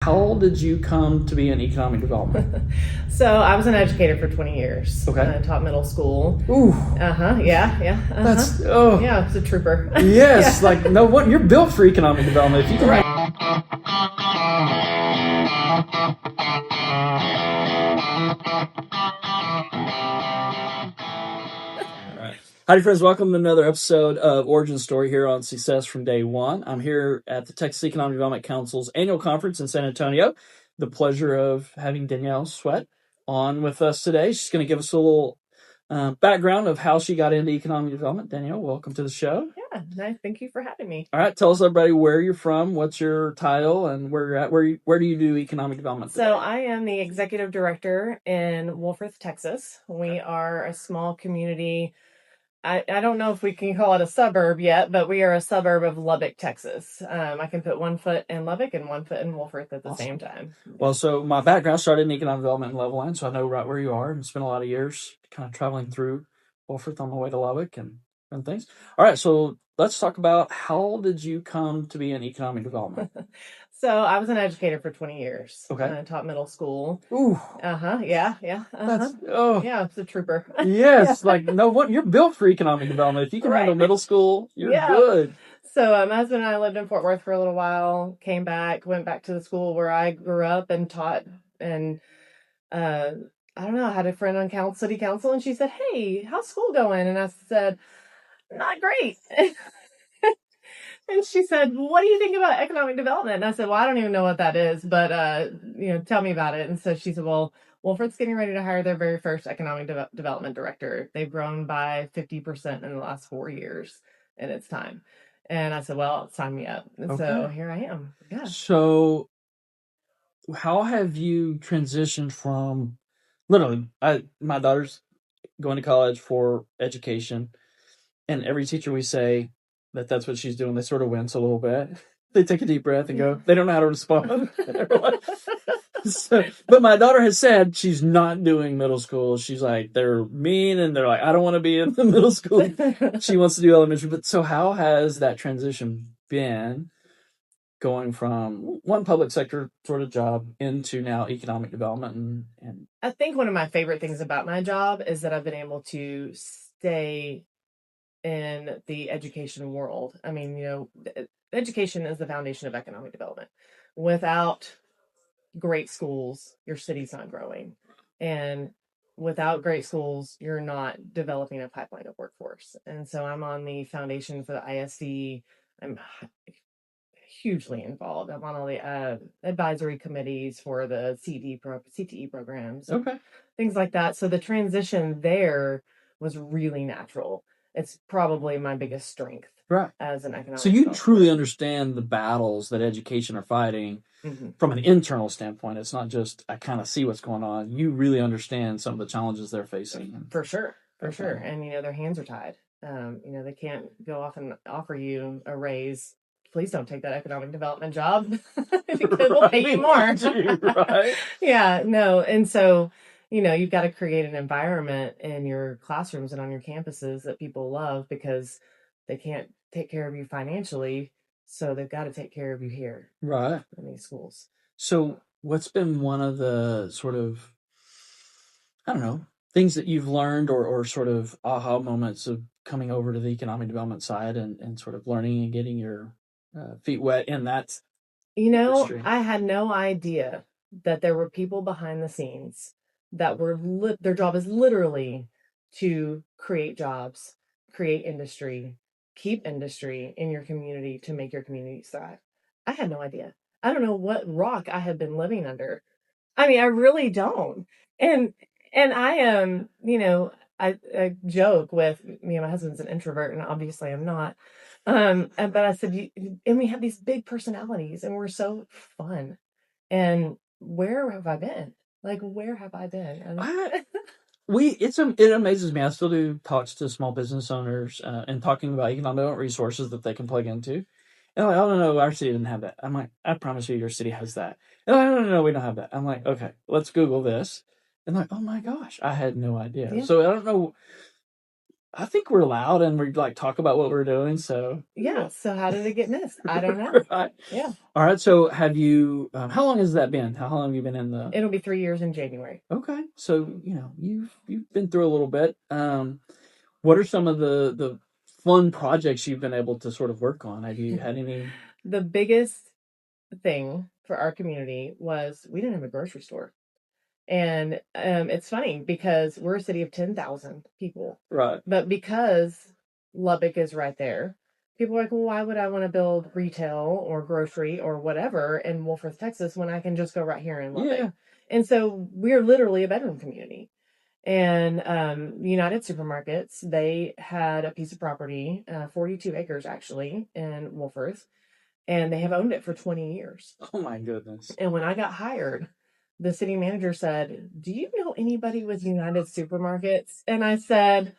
how did you come to be in economic development? So I was an educator for 20 years. Okay. I taught middle school. Ooh, Yeah. that's, oh, Yeah, I was a trooper. yes. Yeah. Like, no, what? You're built for economic development. If you can. Right. All right. Howdy, friends. Welcome to another episode of Origin Story here on Success from Day One. I'm here at the Texas Economic Development Council's annual conference in San Antonio. The pleasure of having Danielle Sweat on with us today. She's going to give us a little background of how she got into economic development. Danielle, welcome to the show. Yeah, nice. Thank you for having me. All right, tell us everybody where you're from, what's your title, and where you're at. Where do you do economic development today? So I am the executive director in Wolfforth, Texas. We are a small community. I don't know if we can call it a suburb yet, but we are a suburb of Lubbock, Texas. I can put 1 foot in Lubbock and 1 foot in Wolfforth at the Awesome. same time. Well, so my background started in economic development in Level Line, so I know right where you are and spent a lot of years kind of traveling through Wolfforth on the way to Lubbock and things. All right, so let's talk about how did you come to be in economic development? So I was an educator for 20 years. Okay. I taught middle school. Ooh, Yeah. that's, oh, Yeah, I was a trooper. yes. Like, no, what? You're built for economic development. If you can handle Right. middle school, you're Yeah. good. So my husband and I lived in Fort Worth for a little while, came back, went back to the school where I grew up and taught, and uh, I don't know, I had a friend on city council, and she said, "Hey, how's school going?" And I said, "Not great." And she said, "What do you think about economic development?" And I said, "Well, I don't even know what that is, but tell me about it." And so she said, "Well, Wolford's getting ready to hire their very first economic development director. They've grown by 50% in the last 4 years, and it's time." And I said, "Well, sign me up." And so Okay. here I am. Yeah. So, how have you transitioned from literally, my daughter's going to college for education, and every teacher we say that that's what she's doing, they sort of wince a little bit. They take a deep breath and go, they don't know how to respond. So, but my daughter has said she's not doing middle school. She's like, they're mean and they're like, I don't want to be in the middle school. She wants to do elementary. But so how has that transition been going from one public sector sort of job into now economic development and I think one of my favorite things about my job is that I've been able to stay in the education world. I mean, education is the foundation of economic development. Without great schools, your city's not growing. And without great schools, you're not developing a pipeline of workforce. And so I'm on the foundation for the ISD. I'm hugely involved. I'm on all the advisory committees for the CTE programs, okay. things like that. So the transition there was really natural. It's probably my biggest strength Right. as an economic. So you developer. truly understand the battles that education are fighting from an internal standpoint. It's not just I kind of see what's going on. You really understand some of the challenges they're facing. For sure. Okay. And their hands are tied. They can't go off and offer you a raise. Please don't take that economic development job because we'll pay you more. Right. Yeah, no. And so, you've got to create an environment in your classrooms and on your campuses that people love because they can't take care of you financially. So they've got to take care of you here. Right. In these schools. So what's been one of the sort of, I don't know, things that you've learned or sort of aha moments of coming over to the economic development side and sort of learning and getting your feet wet in that industry? I had no idea that there were people behind the scenes that were their job is literally to create jobs, create industry, keep industry in your community to make your community thrive. I had no idea. I don't know what rock I had been living under. I mean, I really don't. And I am, I joke with my husband's an introvert, and obviously I'm not. But I said, and we have these big personalities, and we're so fun. And where have I been? Like, where have I been? It amazes me. I still do talks to small business owners and talking about economic resources that they can plug into. And I'm like, oh no, our city didn't have that. I'm like, I promise you, your city has that. And like, no, we don't have that. I'm like, okay, let's Google this. And like, oh my gosh, I had no idea. Yeah. So I don't know. I think we're loud and we like talk about what we're doing. So Yeah. So how did it get missed? I don't know. right. Yeah. All right. So have you? How long has that been? How long have you been in the? It'll be 3 years in January. Okay. So you've been through a little bit. What are some of the fun projects you've been able to sort of work on? Have you had any? The biggest thing for our community was we didn't have a grocery store. And it's funny because we're a city of 10,000 people. Right. But because Lubbock is right there, people are like, well, why would I want to build retail or grocery or whatever in Wolfforth, Texas, when I can just go right here in Lubbock? Yeah. And so we're literally a bedroom community. And United Supermarkets, they had a piece of property, 42 acres actually, in Wolfforth, and they have owned it for 20 years. Oh my goodness. And when I got hired, the city manager said, do you know anybody with United Supermarkets? And I said,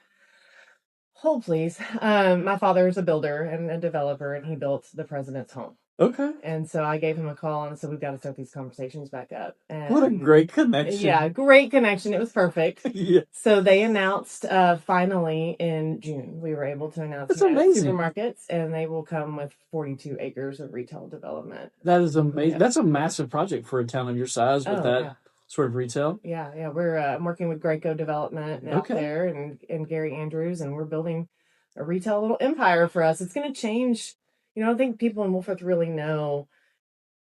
hold please. My father is a builder and a developer, and he built the president's home. Okay. And so I gave him a call and said, we've got to start these conversations back up. And What a great connection. yeah, great connection. It was perfect. Yeah. So they announced finally in June, we were able to announce That's amazing. Supermarkets, and they will come with 42 acres of retail development. That is amazing. Yeah. That's a massive project for a town of your size with that yeah. sort of retail. Yeah. We're I'm working with Graco Development out Okay. there and Gary Andrews, and we're building a retail little empire for us. It's going to change. I don't think people in Wolfforth really know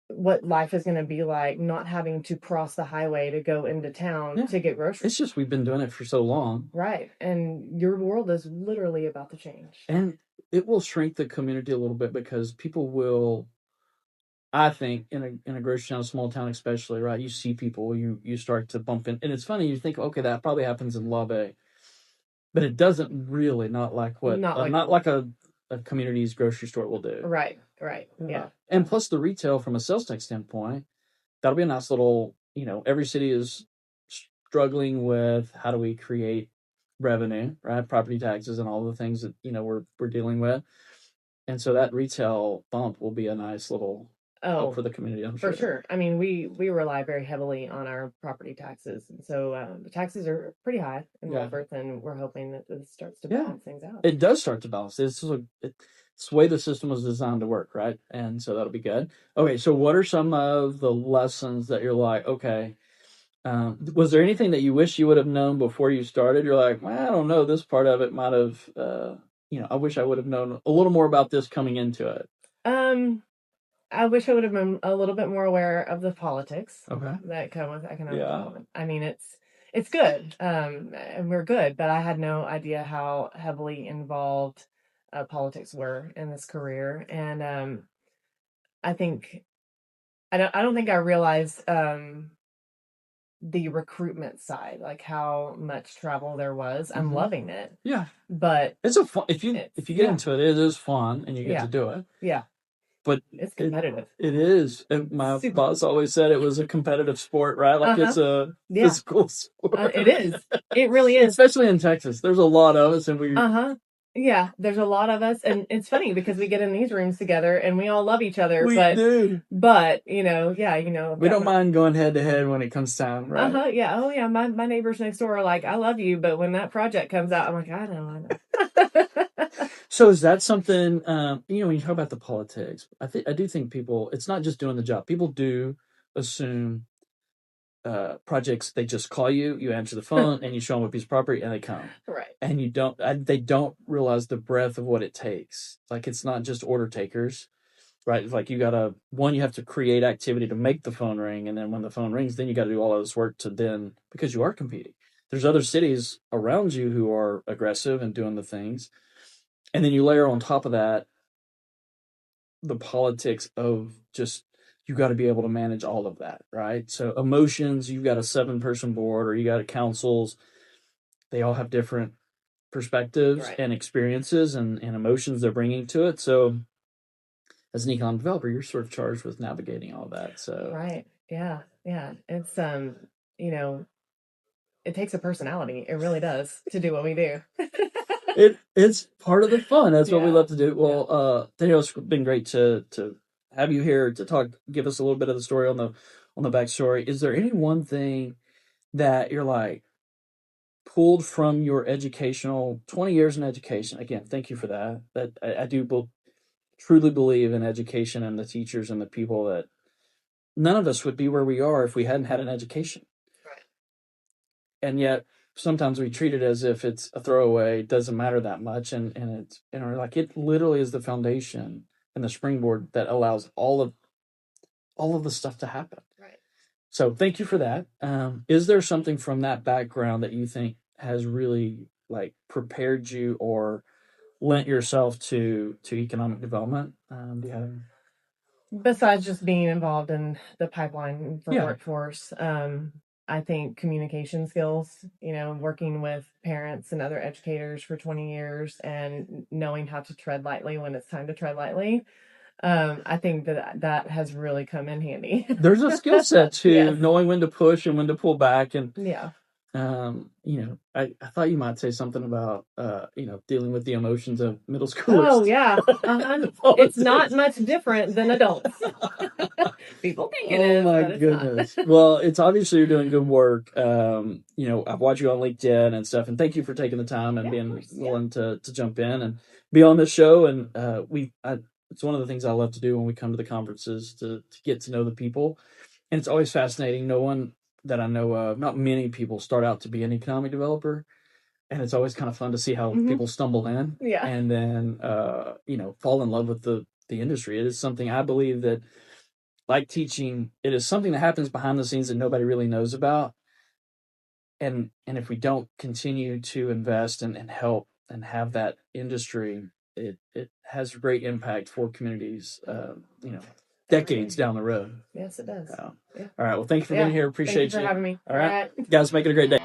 what life is going to be like not having to cross the highway to go into town to get groceries. It's just we've been doing it for so long. Right. And your world is literally about to change. And it will shrink the community a little bit because people will, I think, in a grocery town, a small town especially, right? You see people, you start to bump in. And it's funny, you think, okay, that probably happens in Lubbock. But it doesn't really, not like what, not like a community's grocery store will do. Right. Yeah. And plus the retail from a sales tax standpoint, that'll be a nice little, every city is struggling with how do we create revenue, right? Property taxes and all the things that, we're dealing with. And so that retail bump will be a nice little help for the community, I'm sure. For sure. I mean, we rely very heavily on our property taxes. And so the taxes are pretty high in Wolfforth, and we're hoping that this starts to balance things out. It does start to balance. It's the way the system was designed to work, right? And so that'll be good. Okay, so what are some of the lessons that you're like, okay, was there anything that you wish you would have known before you started? You're like, well, I don't know, this part of it might have, I wish I would have known a little more about this coming into it. I wish I would have been a little bit more aware of the politics that come with economic development. I mean, it's good, and we're good, but I had no idea how heavily involved politics were in this career, and I don't think I realized the recruitment side, like how much travel there was. I'm loving it. Yeah, but it's a fun if you get into it, it is fun and you get to do it. Yeah. But it's competitive. It is. My boss always said it was a competitive sport, right? Like it's a physical sport. It is. It really is. Especially in Texas. There's a lot of us and we Yeah, there's a lot of us, and it's funny because we get in these rooms together and we all love each other. We do. But we don't mind going head to head when it comes time, right? Yeah. Oh yeah. My neighbors next door are like, I love you, but when that project comes out, I'm like, I know. So is that something? When you talk about the politics, I do think people. It's not just doing the job. People do assume projects, they just call you answer the phone and you show them a piece of property and they come. Right. And they don't realize the breadth of what it takes. Like it's not just order takers, right? It's like you have to create activity to make the phone ring. And then when the phone rings, then you got to do all of this work because you are competing. There's other cities around you who are aggressive and doing the things. And then you layer on top of that the politics of just you got to be able to manage all of that, right? So emotions, you've got a 7-person board or you got a councils. They all have different perspectives and experiences and emotions they're bringing to it. So as an econ developer, you're sort of charged with navigating all that. So right. Yeah. It's it takes a personality. It really does to do what we do. It's part of the fun. That's what we love to do. Well, Danielle, it's been great to have you here to give us a little bit of the story on the backstory. Is there any one thing that you're like, pulled from your educational 20 years in education. Again, thank you for that. That I do truly believe in education and the teachers and the people that none of us would be where we are if we hadn't had an education. Right. And yet sometimes we treat it as if it's a throwaway, it doesn't matter that much, and we're like, it literally is the foundation and the springboard that allows all of the stuff to happen. Right. So thank you for that. Is there something from that background that you think has really like prepared you or lent yourself to economic development? Do you have? Besides just being involved in the pipeline for Yeah. workforce, I think communication skills, working with parents and other educators for 20 years and knowing how to tread lightly when it's time to tread lightly. I think that has really come in handy. There's a skill set to Yes. knowing when to push and when to pull back. And Yeah. I thought you might say something about dealing with the emotions of middle schoolers. Oh yeah. It's not much different than adults. People think it is, my but it's goodness. not. Well, it's obviously you're doing good work. I've watched you on LinkedIn and stuff, and thank you for taking the time and being willing to jump in and be on this show. And it's one of the things I love to do when we come to the conferences to get to know the people. And it's always fascinating. No one that I know of, not many people start out to be an economic developer. And it's always kind of fun to see how people stumble in and then, fall in love with the industry. It is something I believe that, like teaching, it is something that happens behind the scenes that nobody really knows about. And if we don't continue to invest and help and have that industry, it has great impact for communities, decades down the road. Yes, it does. All right. Well, thank you for being here. Appreciate you for having me. All right. Guys, make it a great day.